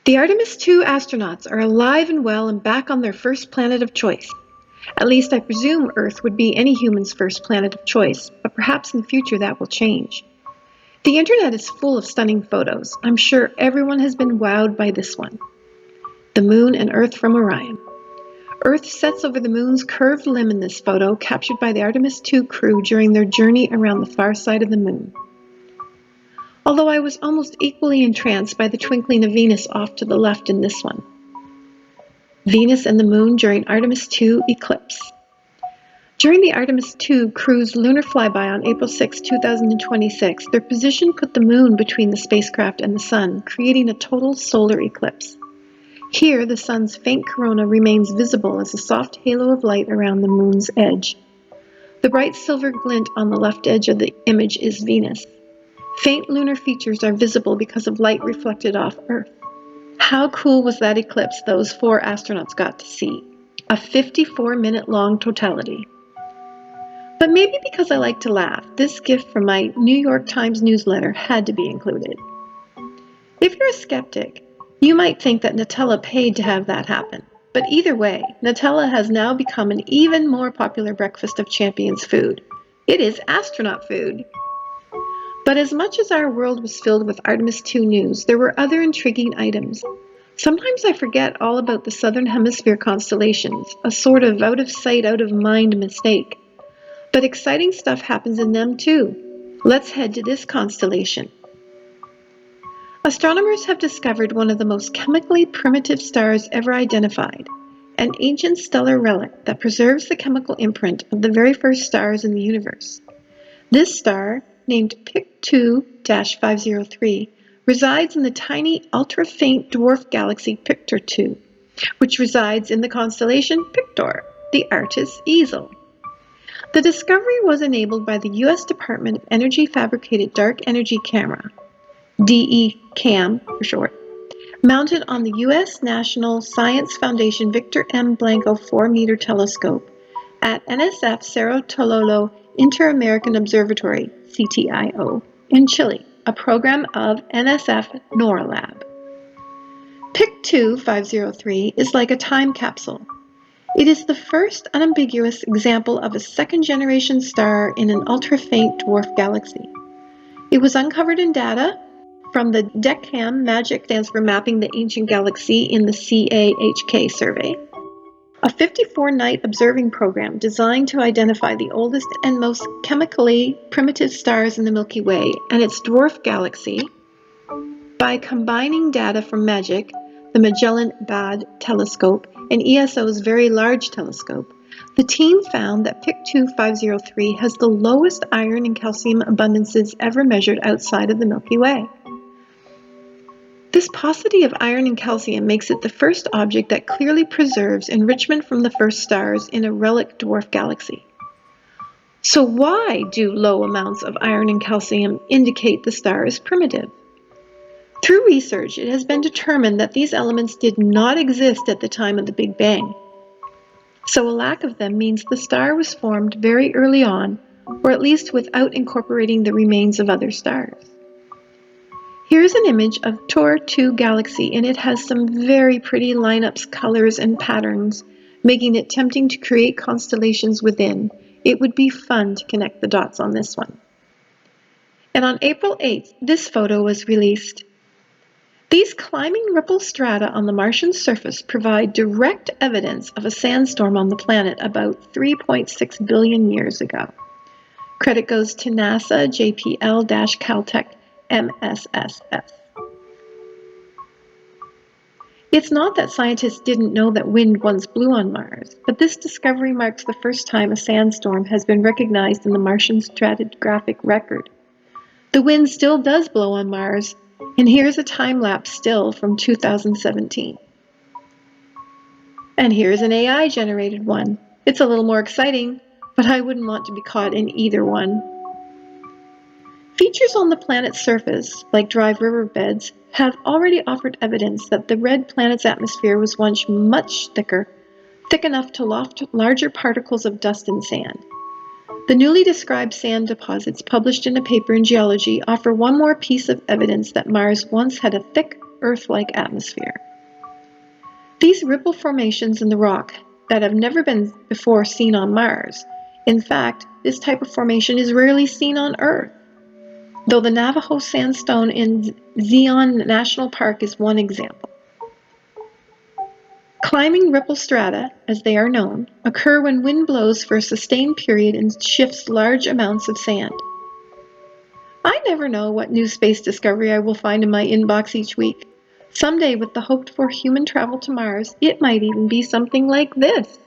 The Artemis II astronauts are alive and well and back on their first planet of choice. At least I presume Earth would be any human's first planet of choice, but perhaps in the future that will change. The internet is full of stunning photos. I'm sure everyone has been wowed by this one. The Moon and Earth from Orion. Earth sets over the Moon's curved limb in this photo, captured by the Artemis II crew during their journey around the far side of the Moon. Although I was almost equally entranced by the twinkling of Venus off to the left in this one. Venus and the Moon during Artemis II eclipse. During the Artemis II crew's lunar flyby on April 6, 2026, their position put the Moon between the spacecraft and the Sun, creating a total solar eclipse. Here, the Sun's faint corona remains visible as a soft halo of light around the Moon's edge. The bright silver glint on the left edge of the image is Venus. Faint lunar features are visible because of light reflected off Earth. How cool was that eclipse those 4 astronauts got to see? A 54-minute-long totality. But maybe because I like to laugh, this gift from my New York Times newsletter had to be included. If you're a skeptic, you might think that Nutella paid to have that happen. But either way, Nutella has now become an even more popular breakfast of champions food. It is astronaut food. But as much as our world was filled with Artemis II news, there were other intriguing items. Sometimes I forget all about the Southern Hemisphere constellations, a sort of out-of-sight, out-of-mind mistake. But exciting stuff happens in them too. Let's head to this constellation. Astronomers have discovered one of the most chemically primitive stars ever identified, an ancient stellar relic that preserves the chemical imprint of the very first stars in the universe. This star, named PicII-503, resides in the tiny ultra-faint dwarf galaxy Pictor-2, which resides in the constellation Pictor, the Artist's Easel. The discovery was enabled by the U.S. Department of Energy Fabricated Dark Energy Camera, DE-CAM for short, mounted on the U.S. National Science Foundation Victor M. Blanco 4-meter telescope at NSF Cerro Tololo Inter-American Observatory, CTIO, in Chile, a program of NSF NORAD. PicII-503 is like a time capsule. It is the first unambiguous example of a second-generation star in an ultra-faint dwarf galaxy. It was uncovered in data from the DECAM, MAGIC stands for Mapping the Ancient Galaxy in the CAHK survey, a 54-night observing program designed to identify the oldest and most chemically primitive stars in the Milky Way and its dwarf galaxy. By combining data from MAGIC, the Magellan BAD telescope, and ESO's Very Large Telescope, the team found that PicII-503 has the lowest iron and calcium abundances ever measured outside of the Milky Way. This paucity of iron and calcium makes it the first object that clearly preserves enrichment from the first stars in a relic dwarf galaxy. So why do low amounts of iron and calcium indicate the star is primitive? Through research, it has been determined that these elements did not exist at the time of the Big Bang. So a lack of them means the star was formed very early on, or at least without incorporating the remains of other stars. Here's an image of Tor-2 galaxy, and it has some very pretty lineups, colors, and patterns, making it tempting to create constellations within. It would be fun to connect the dots on this one. And on April 8th, this photo was released. These climbing ripple strata on the Martian surface provide direct evidence of a sandstorm on the planet about 3.6 billion years ago. Credit goes to NASA, JPL-Caltech, MSSF. It's not that scientists didn't know that wind once blew on Mars, but this discovery marks the first time a sandstorm has been recognized in the Martian stratigraphic record. The wind still does blow on Mars, and here's a time-lapse still from 2017. And here's an AI-generated one. It's a little more exciting, but I wouldn't want to be caught in either one. Features on the planet's surface, like dry riverbeds, have already offered evidence that the red planet's atmosphere was once much thicker, thick enough to loft larger particles of dust and sand. The newly described sand deposits published in a paper in Geology offer one more piece of evidence that Mars once had a thick, Earth-like atmosphere. These ripple formations in the rock that have never been before seen on Mars. In fact, this type of formation is rarely seen on Earth, though the Navajo sandstone in Zion National Park is one example. Climbing ripple strata, as they are known, occur when wind blows for a sustained period and shifts large amounts of sand. I never know what new space discovery I will find in my inbox each week. Someday, with the hoped-for human travel to Mars, it might even be something like this.